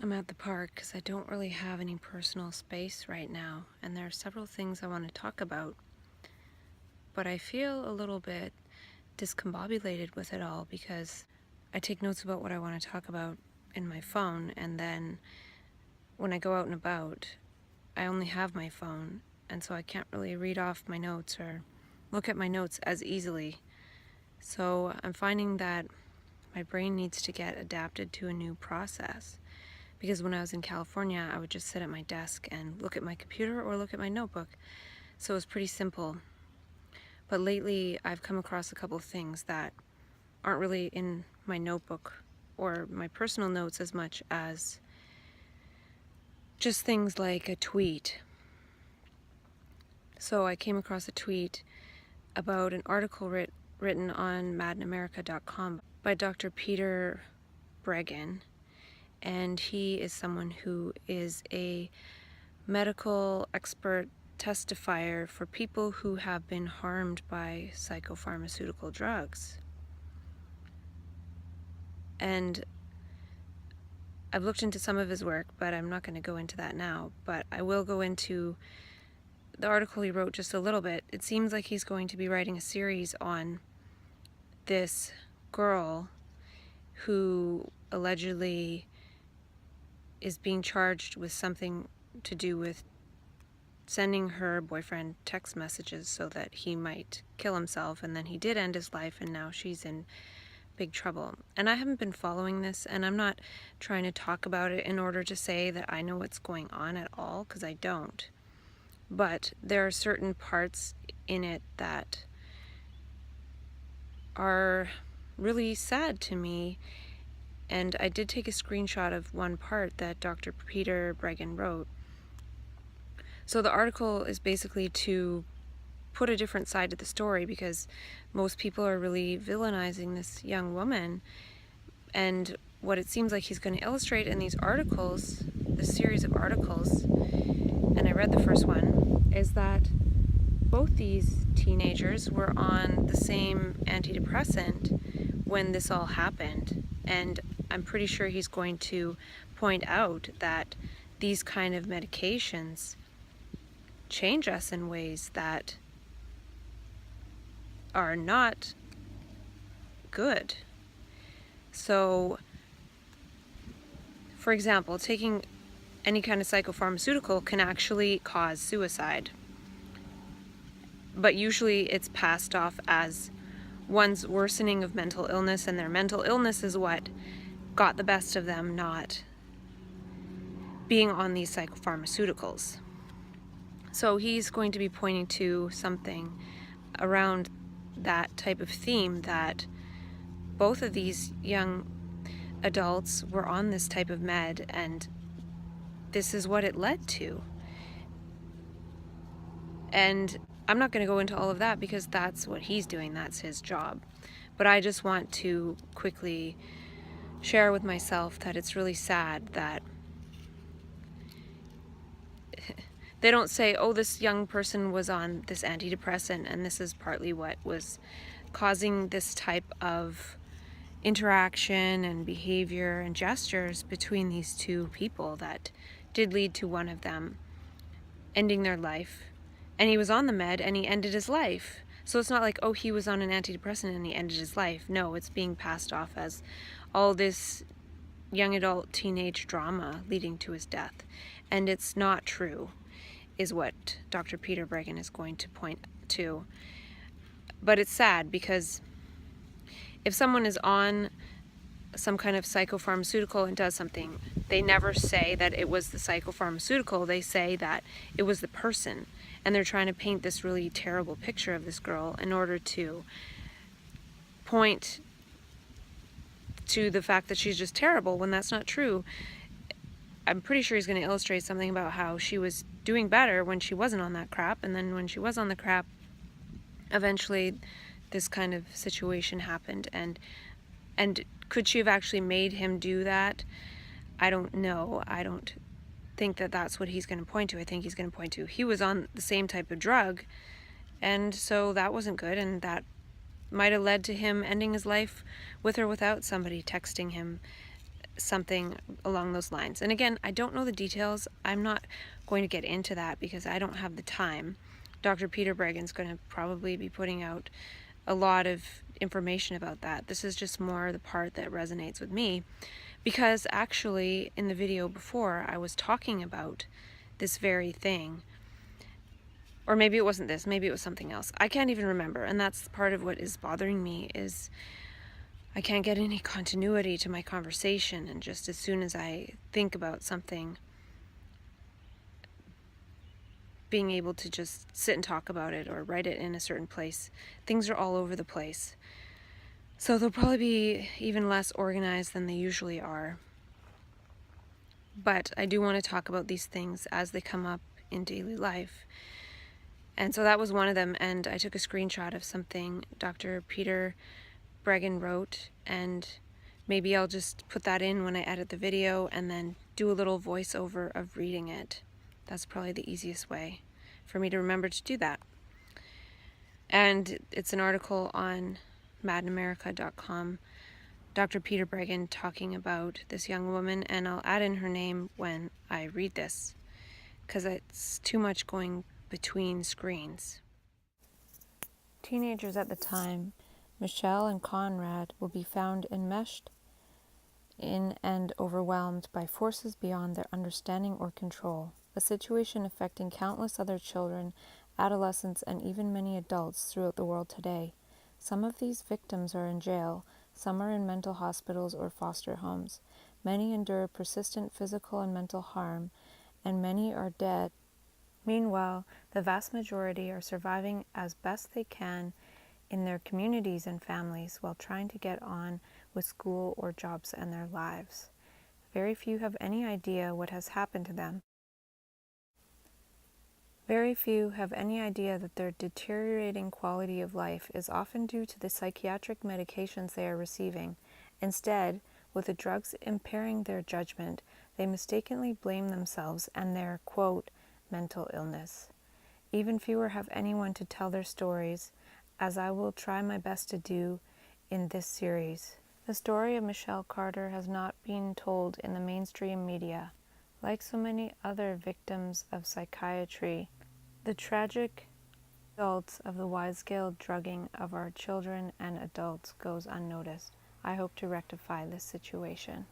I'm at the park because I don't really have any personal space right now, and there are several things I want to talk about, but I feel a little bit discombobulated with it all because I take notes about what I want to talk about in my phone, and then when I go out and about, I only have my phone, and so I can't really read off my notes or look at my notes as easily. So I'm finding that my brain needs to get adapted to a new process. Because when I was in California, I would just sit at my desk and look at my computer or look at my notebook. So it was pretty simple. But lately, I've come across a couple of things that aren't really in my notebook or my personal notes as much as just things like a tweet. So I came across a tweet about an article written on madinamerica.com by Dr. Peter Breggin. And he is someone who is a medical expert testifier for people who have been harmed by psychopharmaceutical drugs. And I've looked into some of his work, but I'm not going to go into that now. But I will go into the article he wrote just a little bit. It seems like he's going to be writing a series on this girl who allegedly is being charged with something to do with sending her boyfriend text messages so that he might kill himself, and then he did end his life, and now she's in big trouble. And I haven't been following this, and I'm not trying to talk about it in order to say that I know what's going on at all, because I don't. But there are certain parts in it that are really sad to me. And I did take a screenshot of one part that Dr. Peter Breggin wrote. So the article is basically to put a different side to the story, because most people are really villainizing this young woman. And what it seems like he's going to illustrate in these articles, this series of articles, and I read the first one, is that both these teenagers were on the same antidepressant when this all happened. And I'm pretty sure he's going to point out that these kind of medications change us in ways that are not good. So, for example, taking any kind of psychopharmaceutical can actually cause suicide. But usually it's passed off as one's worsening of mental illness, and their mental illness is what got the best of them, not being on these psychopharmaceuticals. So he's going to be pointing to something around that type of theme, that both of these young adults were on this type of med, and this is what it led to. And I'm not going to go into all of that because that's what he's doing, that's his job. But I just want to quickly share with myself that it's really sad that they don't say, oh, this young person was on this antidepressant and this is partly what was causing this type of interaction and behavior and gestures between these two people that did lead to one of them ending their life. And he was on the med and he ended his life. So it's not like, oh, he was on an antidepressant and he ended his life. No, it's being passed off as all this young adult teenage drama leading to his death. And it's not true, is what Dr. Peter Breggin is going to point to. But it's sad because if someone is on some kind of psychopharmaceutical and does something, they never say that it was the psychopharmaceutical. They say that it was the person. And they're trying to paint this really terrible picture of this girl in order to point to the fact that she's just terrible, when that's not true. I'm pretty sure he's going to illustrate something about how she was doing better when she wasn't on that crap, and then when she was on the crap, eventually this kind of situation happened. And could she have actually made him do that? I don't know. I don't think that that's what he's going to point to. I think he's going to point to he was on the same type of drug, and so that wasn't good, and that might have led to him ending his life with or without somebody texting him something along those lines. And again, I don't know the details. I'm not going to get into that because I don't have the time. Dr. Peter Bregan's going to probably be putting out a lot of information about that. This is just more the part that resonates with me, because actually in the video before I was talking about this very thing. Or maybe it wasn't this, maybe it was something else. I can't even remember, and that's part of what is bothering me, is I can't get any continuity to my conversation, and just as soon as I think about something, being able to just sit and talk about it or write it in a certain place, things are all over the place. So they'll probably be even less organized than they usually are. But I do want to talk about these things as they come up in daily life. And so that was one of them, and I took a screenshot of something Dr. Peter Bregan wrote, and maybe I'll just put that in when I edit the video and then do a little voiceover of reading it. That's probably the easiest way for me to remember to do that. And it's an article on madinamerica.com, Dr. Peter Bregan talking about this young woman, and I'll add in her name when I read this, because it's too much going between screens. Teenagers at the time, Michelle and Conrad, will be found enmeshed in and overwhelmed by forces beyond their understanding or control, a situation affecting countless other children, adolescents, and even many adults throughout the world today. Some of these victims are in jail, some are in mental hospitals or foster homes. Many endure persistent physical and mental harm, and many are dead. Meanwhile, the vast majority are surviving as best they can in their communities and families while trying to get on with school or jobs and their lives. Very few have any idea what has happened to them. Very few have any idea that their deteriorating quality of life is often due to the psychiatric medications they are receiving. Instead, with the drugs impairing their judgment, they mistakenly blame themselves and their, quote, mental illness. Even fewer have anyone to tell their stories, as I will try my best to do in this series. The story of Michelle Carter has not been told in the mainstream media. Like so many other victims of psychiatry, the tragic results of the wide-scale drugging of our children and adults goes unnoticed. I hope to rectify this situation.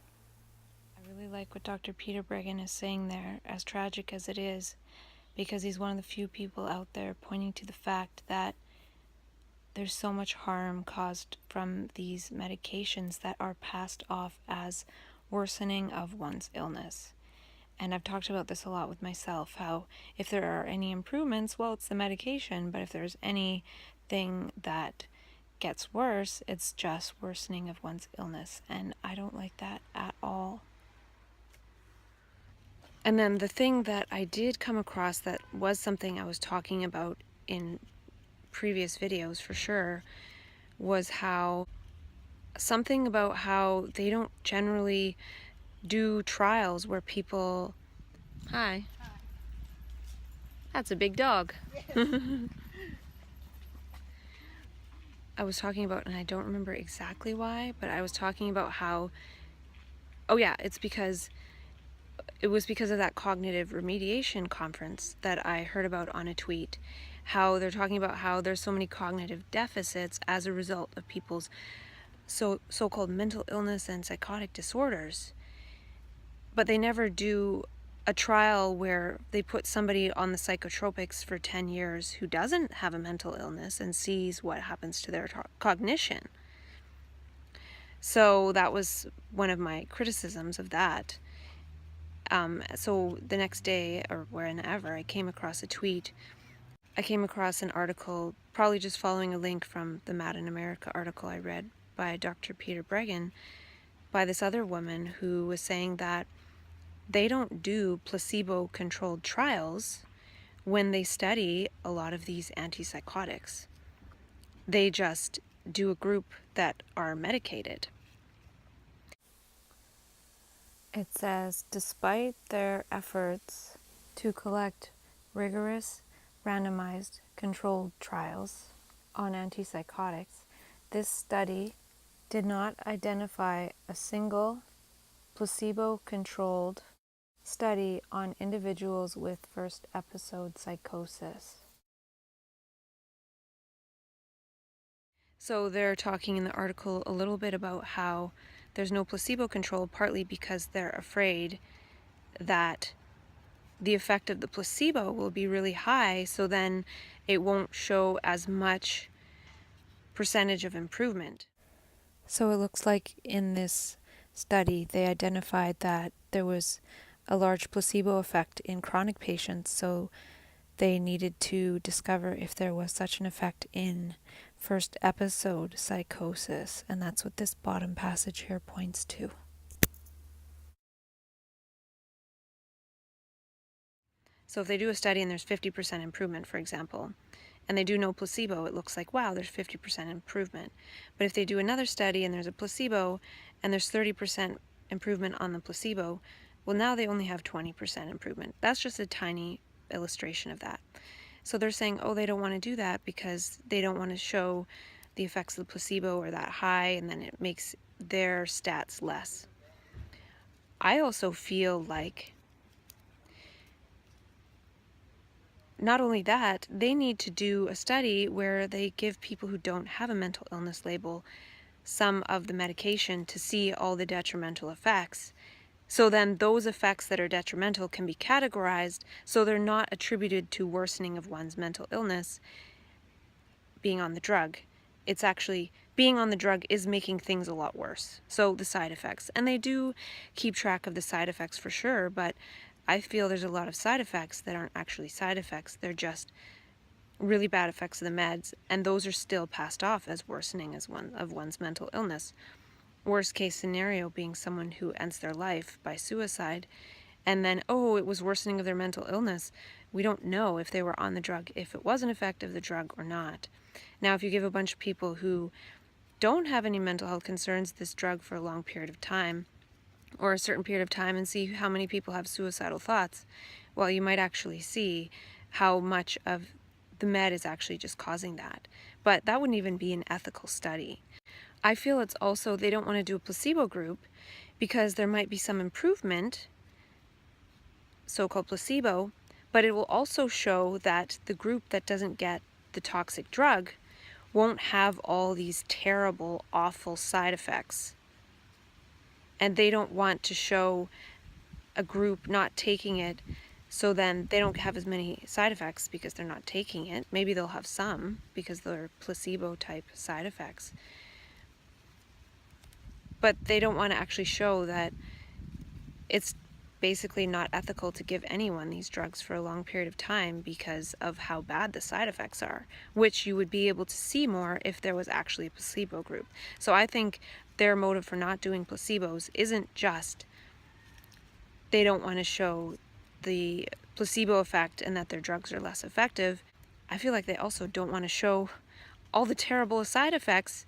I really like what Dr. Peter Bregan is saying there, as tragic as it is, because he's one of the few people out there pointing to the fact that there's so much harm caused from these medications that are passed off as worsening of one's illness. And I've talked about this a lot with myself, how if there are any improvements, well, it's the medication, but if there's anything that gets worse, it's just worsening of one's illness. And I don't like that at all. And then the thing that I did come across that was something I was talking about in previous videos for sure was how something about how they don't generally do trials where people... Hi. That's a big dog. I was talking about, and I don't remember exactly why, but I was talking about how, oh yeah, it was because of that cognitive remediation conference that I heard about on a tweet, how they're talking about how there's so many cognitive deficits as a result of people's so-called mental illness and psychotic disorders. But they never do a trial where they put somebody on the psychotropics for 10 years who doesn't have a mental illness and sees what happens to their cognition. So that was one of my criticisms of that. So the next day, or whenever, I came across a tweet. I came across an article, probably just following a link from the Mad in America article I read by Dr. Peter Bregan, by this other woman who was saying that they don't do placebo-controlled trials when they study a lot of these antipsychotics. They just do a group that are medicated. It says, despite their efforts to collect rigorous, randomized, controlled trials on antipsychotics, this study did not identify a single placebo-controlled study on individuals with first episode psychosis. So they're talking in the article a little bit about how there's no placebo control, partly because they're afraid that the effect of the placebo will be really high, so then it won't show as much percentage of improvement. So it looks like in this study they identified that there was a large placebo effect in chronic patients, so they needed to discover if there was such an effect in first episode psychosis, and that's what this bottom passage here points to. So if they do a study and there's 50% improvement, for example, and they do no placebo, it looks like, wow, there's 50% improvement. But if they do another study and there's a placebo and there's 30% improvement on the placebo, well, now they only have 20% improvement. That's just a tiny illustration of that. So they're saying, oh, they don't want to do that because they don't want to show the effects of the placebo are that high, and then it makes their stats less. I also feel like not only that, they need to do a study where they give people who don't have a mental illness label some of the medication to see all the detrimental effects. So then those effects that are detrimental can be categorized so they're not attributed to worsening of one's mental illness being on the drug. It's actually being on the drug is making things a lot worse. So the side effects, and they do keep track of the side effects for sure, but I feel there's a lot of side effects that aren't actually side effects. They're just really bad effects of the meds, and those are still passed off as worsening as one's mental illness. Worst case scenario being someone who ends their life by suicide, and then, oh, it was worsening of their mental illness. We don't know if they were on the drug, if it was an effect of the drug or not. Now, if you give a bunch of people who don't have any mental health concerns this drug for a long period of time, or a certain period of time, and see how many people have suicidal thoughts, well, you might actually see how much of the med is actually just causing that. But that wouldn't even be an ethical study. I feel it's also, they don't want to do a placebo group because there might be some improvement, so-called placebo, but it will also show that the group that doesn't get the toxic drug won't have all these terrible, awful side effects. And they don't want to show a group not taking it, so then they don't have as many side effects because they're not taking it. Maybe they'll have some because they're placebo-type side effects. But they don't want to actually show that it's basically not ethical to give anyone these drugs for a long period of time because of how bad the side effects are, which you would be able to see more if there was actually a placebo group. So I think their motive for not doing placebos isn't just they don't want to show the placebo effect and that their drugs are less effective. I feel like they also don't want to show all the terrible side effects.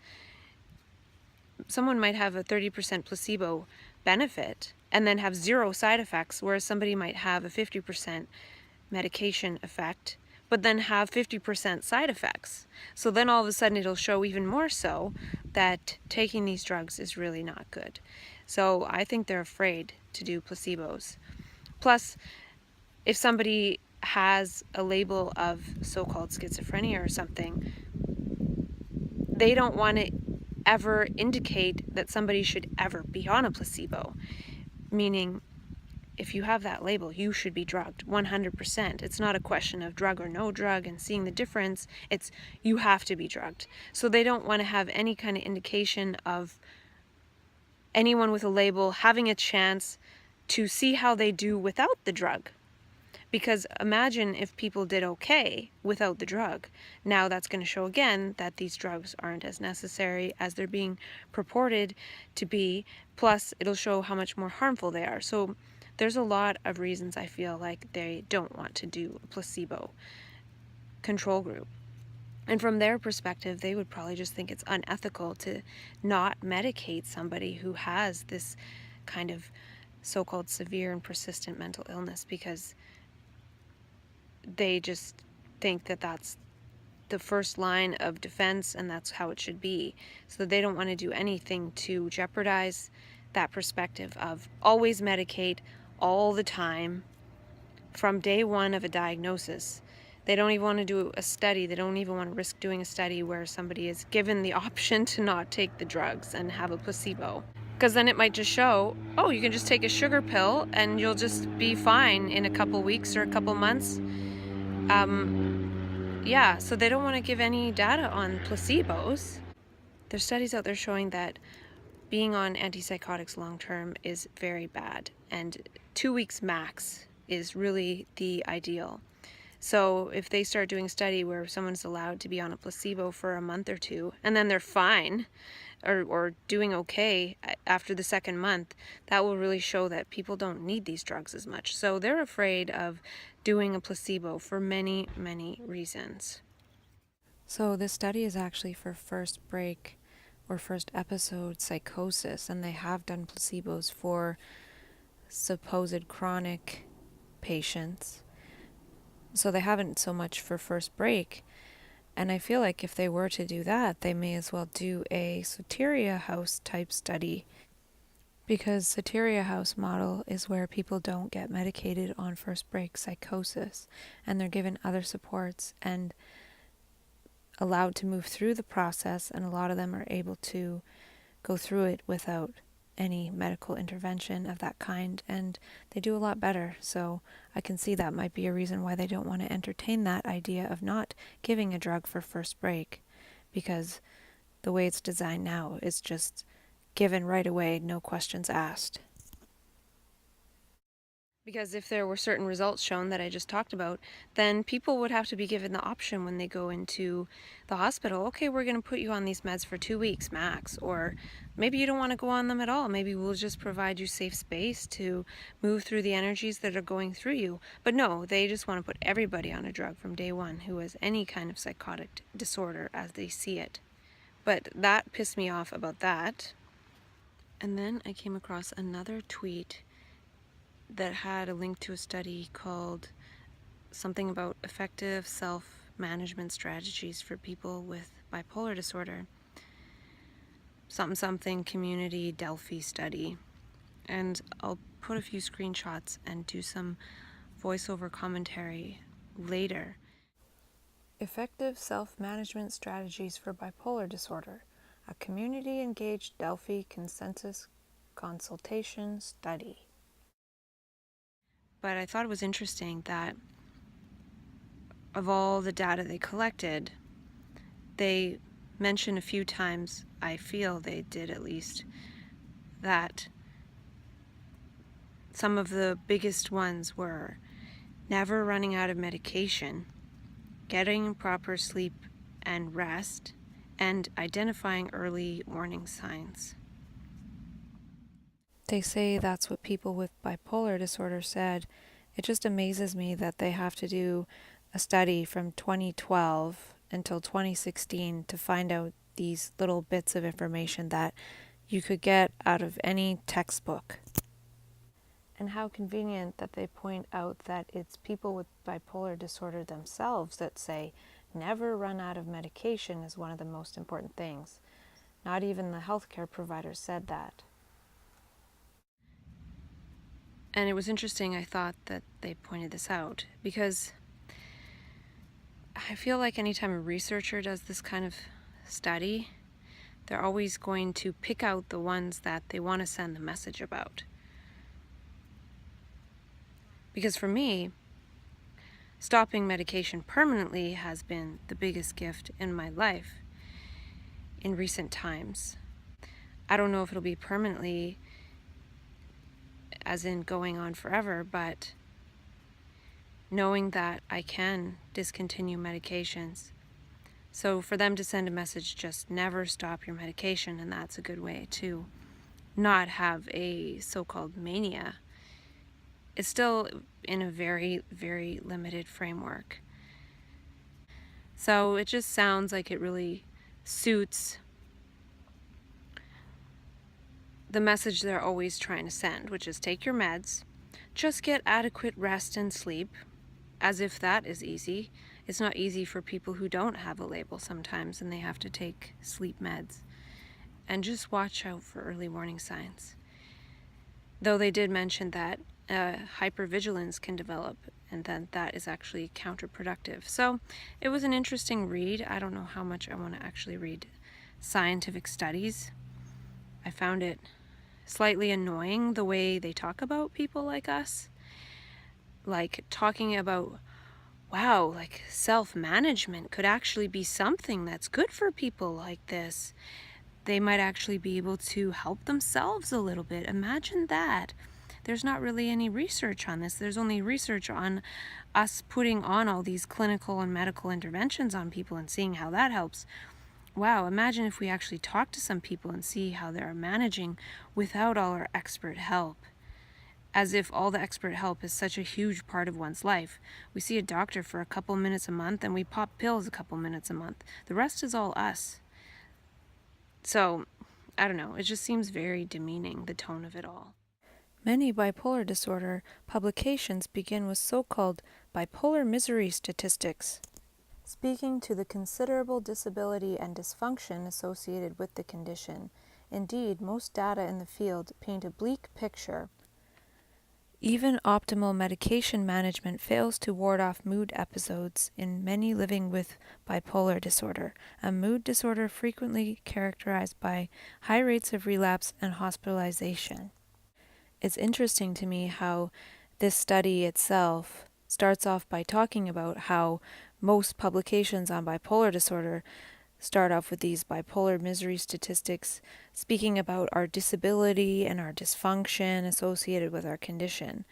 Someone might have a 30% placebo benefit and then have zero side effects, whereas somebody might have a 50% medication effect, but then have 50% side effects. So then all of a sudden it'll show even more so that taking these drugs is really not good. So I think they're afraid to do placebos. Plus, if somebody has a label of so-called schizophrenia or something, they don't want to ever indicate that somebody should ever be on a placebo. Meaning, if you have that label, you should be drugged 100%. It's not a question of drug or no drug and seeing the difference. It's you have to be drugged. So they don't want to have any kind of indication of anyone with a label having a chance to see how they do without the drug. Because imagine if people did okay without the drug. Now that's going to show again that these drugs aren't as necessary as they're being purported to be. Plus, it'll show how much more harmful they are. So there's a lot of reasons I feel like they don't want to do a placebo control group. And from their perspective, they would probably just think it's unethical to not medicate somebody who has this kind of so-called severe and persistent mental illness, because they just think that that's the first line of defense and that's how it should be. So they don't want to do anything to jeopardize that perspective of always medicate all the time from day one of a diagnosis. They don't even want to do a study. They don't even want to risk doing a study where somebody is given the option to not take the drugs and have a placebo. Because then it might just show, oh, you can just take a sugar pill and you'll just be fine in a couple weeks or a couple months. Yeah, so they don't want to give any data on placebos. There's studies out there showing that being on antipsychotics long term is very bad, and 2 weeks max is really the ideal. So if they start doing a study where someone's allowed to be on a placebo for a month or two, and then they're fine or doing okay after the second month, that will really show that people don't need these drugs as much. So they're afraid of doing a placebo for many, many reasons. So this study is actually for first break or first episode psychosis, and they have done placebos for supposed chronic patients. So they haven't so much for first break. And I feel like if they were to do that, they may as well do a Soteria House type study, because Soteria House model is where people don't get medicated on first break psychosis, and they're given other supports and allowed to move through the process, and a lot of them are able to go through it without any medical intervention of that kind, and they do a lot better. So I can see that might be a reason why they don't want to entertain that idea of not giving a drug for first break, because the way it's designed now is just given right away, no questions asked. Because if there were certain results shown that I just talked about, then people would have to be given the option when they go into the hospital, okay, we're going to put you on these meds for 2 weeks max, or maybe you don't want to go on them at all. Maybe we'll just provide you safe space to move through the energies that are going through you. But no, they just want to put everybody on a drug from day one who has any kind of psychotic disorder as they see it. But that pissed me off about that. And then I came across another tweet that had a link to a study called something about effective self-management strategies for people with bipolar disorder. Something community Delphi study. And I'll put a few screenshots and do some voiceover commentary later. Effective self-management strategies for bipolar disorder. A community-engaged Delphi consensus consultation study. But I thought it was interesting that of all the data they collected, they mentioned a few times, I feel they did at least, that some of the biggest ones were never running out of medication, getting proper sleep and rest, and identifying early warning signs. They say that's what people with bipolar disorder said. It just amazes me that they have to do a study from 2012 until 2016 to find out these little bits of information that you could get out of any textbook. And how convenient that they point out that it's people with bipolar disorder themselves that say never run out of medication is one of the most important things. Not even the healthcare providers said that. And it was interesting, I thought, that they pointed this out, because I feel like anytime a researcher does this kind of study, they're always going to pick out the ones that they want to send the message about. Because for me, stopping medication permanently has been the biggest gift in my life in recent times. I don't know if it'll be permanently, as in going on forever, but knowing that I can discontinue medications. So for them to send a message, just never stop your medication, and that's a good way to not have a so-called mania. It's still in a very, very limited framework. So it just sounds like it really suits the message they're always trying to send, which is take your meds, just get adequate rest and sleep, as if that is easy. It's not easy for people who don't have a label sometimes and they have to take sleep meds. And just watch out for early warning signs. though they did mention that hypervigilance can develop and that is actually counterproductive. So it was an interesting read. I don't know how much I want to actually read scientific studies. I found it slightly annoying the way they talk about people like us. Like talking about, wow, like self-management could actually be something that's good for people like this. They might actually be able to help themselves a little bit. Imagine that. There's not really any research on this. There's only research on us putting on all these clinical and medical interventions on people and seeing how that helps. Wow, imagine if we actually talk to some people and see how they're managing without all our expert help. As if all the expert help is such a huge part of one's life. We see a doctor for a couple minutes a month and we pop pills a couple minutes a month. The rest is all us. So, I don't know, it just seems very demeaning, the tone of it all. Many bipolar disorder publications begin with so-called bipolar misery statistics, speaking to the considerable disability and dysfunction associated with the condition. Indeed, most data in the field paint a bleak picture. Even optimal medication management fails to ward off mood episodes in many living with bipolar disorder, a mood disorder frequently characterized by high rates of relapse and hospitalization. It's interesting to me how this study itself starts off by talking about how most publications on bipolar disorder start off with these bipolar misery statistics, speaking about our disability and our dysfunction associated with our condition.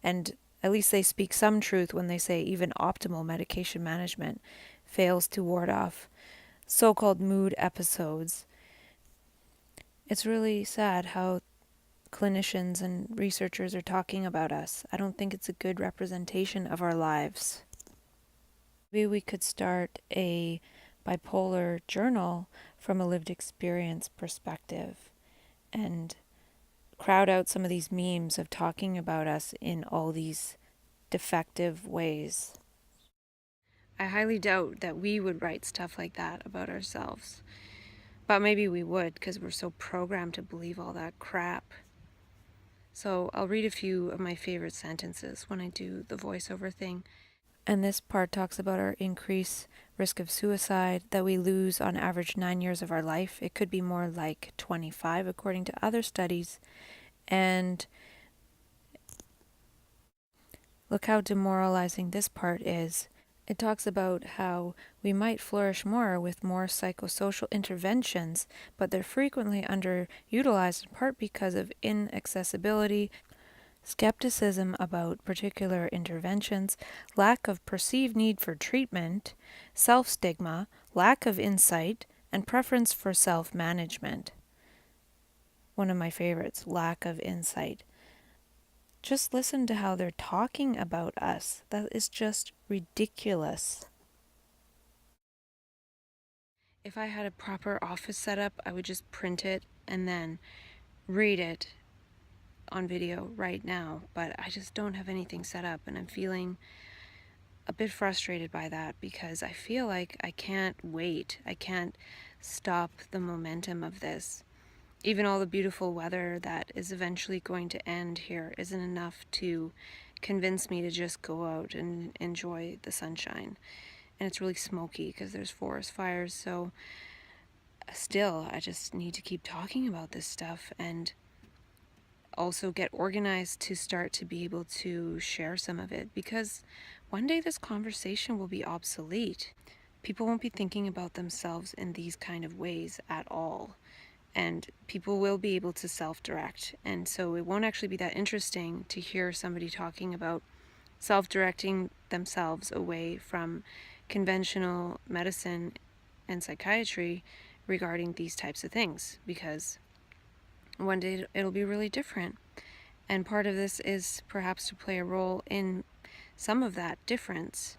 And at least they speak some truth when they say even optimal medication management fails to ward off so-called mood episodes. It's really sad how clinicians and researchers are talking about us. I don't think it's a good representation of our lives. Maybe we could start a bipolar journal from a lived experience perspective and crowd out some of these memes of talking about us in all these defective ways. I highly doubt that we would write stuff like that about ourselves. But maybe we would, because we're so programmed to believe all that crap. So I'll read a few of my favorite sentences when I do the voiceover thing. And this part talks about our increased risk of suicide, that we lose on average 9 years of our life. It could be more like 25 according to other studies. And look how demoralizing this part is. It talks about how we might flourish more with more psychosocial interventions, but they're frequently underutilized in part because of inaccessibility, skepticism about particular interventions, lack of perceived need for treatment, self-stigma, lack of insight, and preference for self-management. One of my favorites, lack of insight. Just listen to how they're talking about us. That is just ridiculous. If I had a proper office setup, I would just print it and then read it on video right now, but I just don't have anything set up, and I'm feeling a bit frustrated by that because I feel like I can't wait. I can't stop the momentum of this. Even all the beautiful weather that is eventually going to end here isn't enough to convince me to just go out and enjoy the sunshine. And it's really smoky because there's forest fires, so still, I just need to keep talking about this stuff and also get organized to start to be able to share some of it, because one day this conversation will be obsolete. People won't be thinking about themselves in these kind of ways at all, and people will be able to self-direct, and so it won't actually be that interesting to hear somebody talking about self-directing themselves away from conventional medicine and psychiatry regarding these types of things, because one day it'll be really different. And part of this is perhaps to play a role in some of that difference,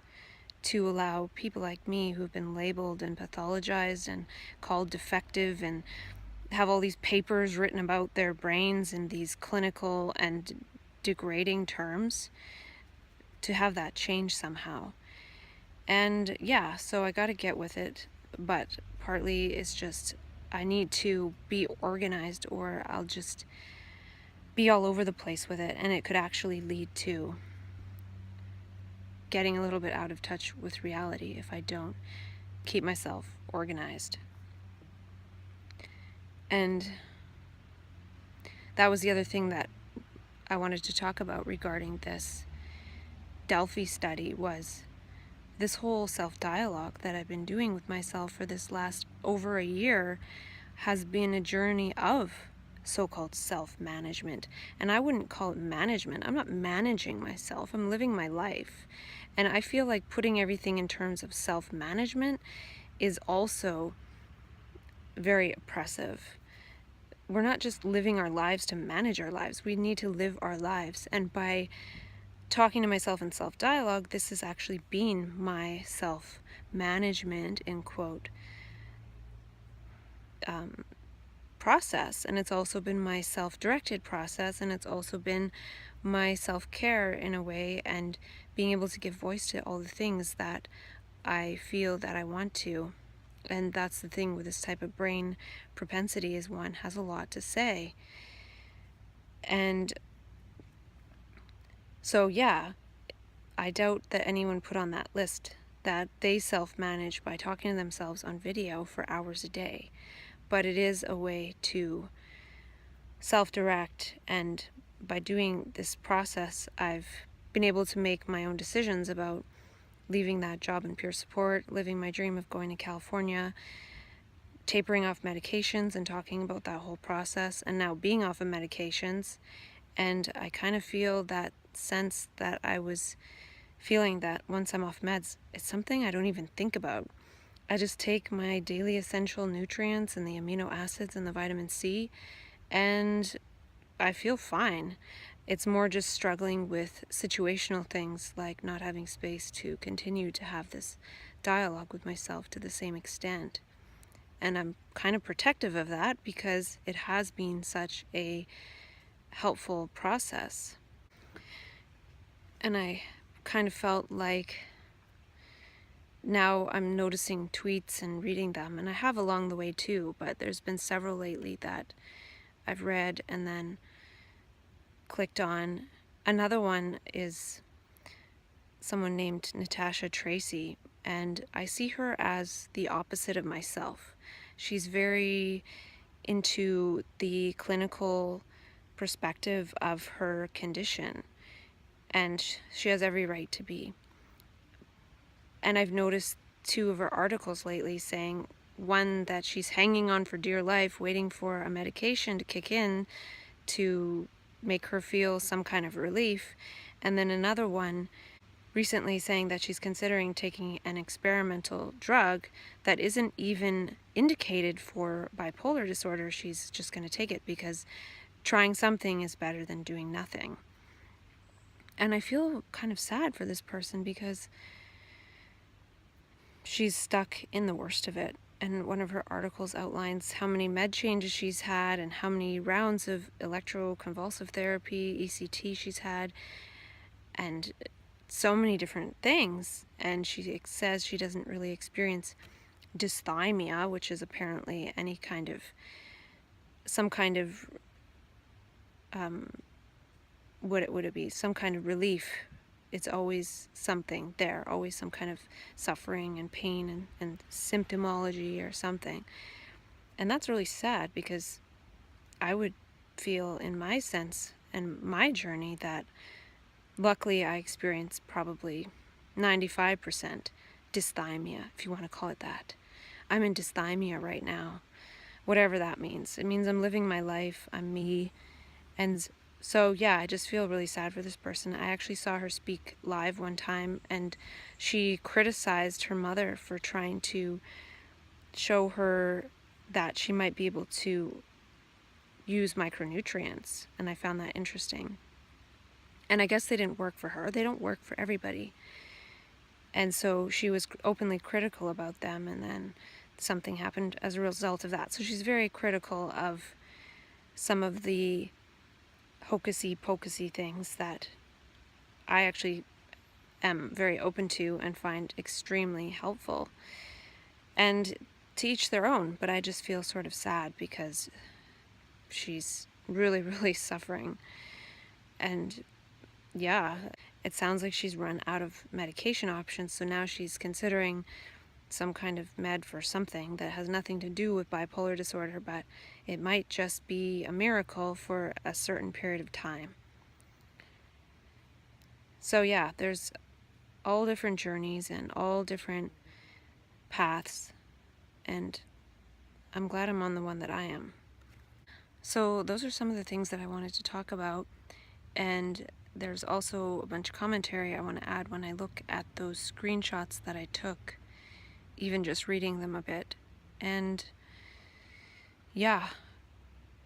to allow people like me who've been labeled and pathologized and called defective and have all these papers written about their brains in these clinical and degrading terms, to have that change somehow. And yeah, so I got to get with it, but partly it's just I need to be organized or I'll just be all over the place with it, and it could actually lead to getting a little bit out of touch with reality if I don't keep myself organized. And that was the other thing that I wanted to talk about regarding this Delphi study, was this whole self-dialogue that I've been doing with myself for this last over a year has been a journey of so-called self-management. And I wouldn't call it management. I'm not managing myself. I'm living my life. And I feel like putting everything in terms of self-management is also very oppressive. We're not just living our lives to manage our lives. We need to live our lives. And by talking to myself in self-dialogue, this has actually been my self-management, in quote, process. And it's also been my self-directed process, and it's also been my self-care in a way, and being able to give voice to all the things that I feel that I want to. And that's the thing with this type of brain propensity, is one has a lot to say. And so yeah, I doubt that anyone put on that list that they self-manage by talking to themselves on video for hours a day. But it is a way to self-direct, and by doing this process, I've been able to make my own decisions about leaving that job in peer support, living my dream of going to California, tapering off medications and talking about that whole process, and now being off of medications. And I kind of feel that sense that I was feeling, that once I'm off meds, it's something I don't even think about. I just take my daily essential nutrients and the amino acids and the vitamin C, and I feel fine. It's more just struggling with situational things, like not having space to continue to have this dialogue with myself to the same extent. And I'm kind of protective of that because it has been such a helpful process. And I kind of felt like now I'm noticing tweets and reading them, and I have along the way too, but there's been several lately that I've read and then clicked on. Another one is someone named Natasha Tracy, and I see her as the opposite of myself. She's very into the clinical perspective of her condition, and she has every right to be. And I've noticed 2 of her articles lately saying, one, that she's hanging on for dear life, waiting for a medication to kick in to make her feel some kind of relief, and then another one recently saying that she's considering taking an experimental drug that isn't even indicated for bipolar disorder. She's just going to take it because trying something is better than doing nothing. And I feel kind of sad for this person because she's stuck in the worst of it. And one of her articles outlines how many med changes she's had and how many rounds of electroconvulsive therapy, ECT, she's had, and so many different things. And she says she doesn't really experience dysthymia, which is apparently any kind of, some kind of, what would it be? Some kind of relief. It's always something there, always some kind of suffering and pain and symptomology or something. And that's really sad, because I would feel in my sense and my journey that luckily I experienced probably 95% dysthymia, if you want to call it that. I'm in dysthymia right now, whatever that means. It means I'm living my life, I'm me. And so yeah, I just feel really sad for this person. I actually saw her speak live one time, and she criticized her mother for trying to show her that she might be able to use micronutrients, and I found that interesting. And I guess they didn't work for her. They don't work for everybody. And so she was openly critical about them, and then something happened as a result of that. So she's very critical of some of the hocusy-pocusy things that I actually am very open to and find extremely helpful. And to each their own, but I just feel sort of sad because she's really, really suffering. And yeah, it sounds like she's run out of medication options, so now she's considering some kind of med for something that has nothing to do with bipolar disorder, but it might just be a miracle for a certain period of time. So yeah, there's all different journeys and all different paths, and I'm glad I'm on the one that I am. So those are some of the things that I wanted to talk about, and there's also a bunch of commentary I want to add when I look at those screenshots that I took, even just reading them a bit. And yeah,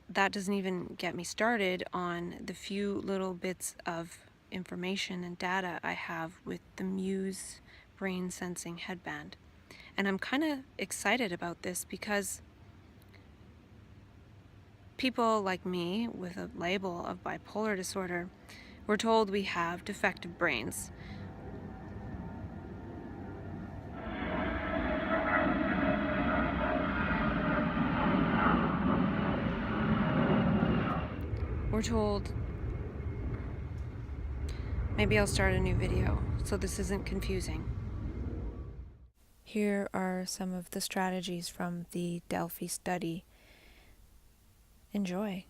that doesn't even get me started on the few little bits of information and data I have with the Muse brain sensing headband. And I'm kind of excited about this because people like me with a label of bipolar disorder, we're told we have defective brains. We're told, maybe I'll start a new video so this isn't confusing. Here are some of the strategies from the Delphi study. Enjoy.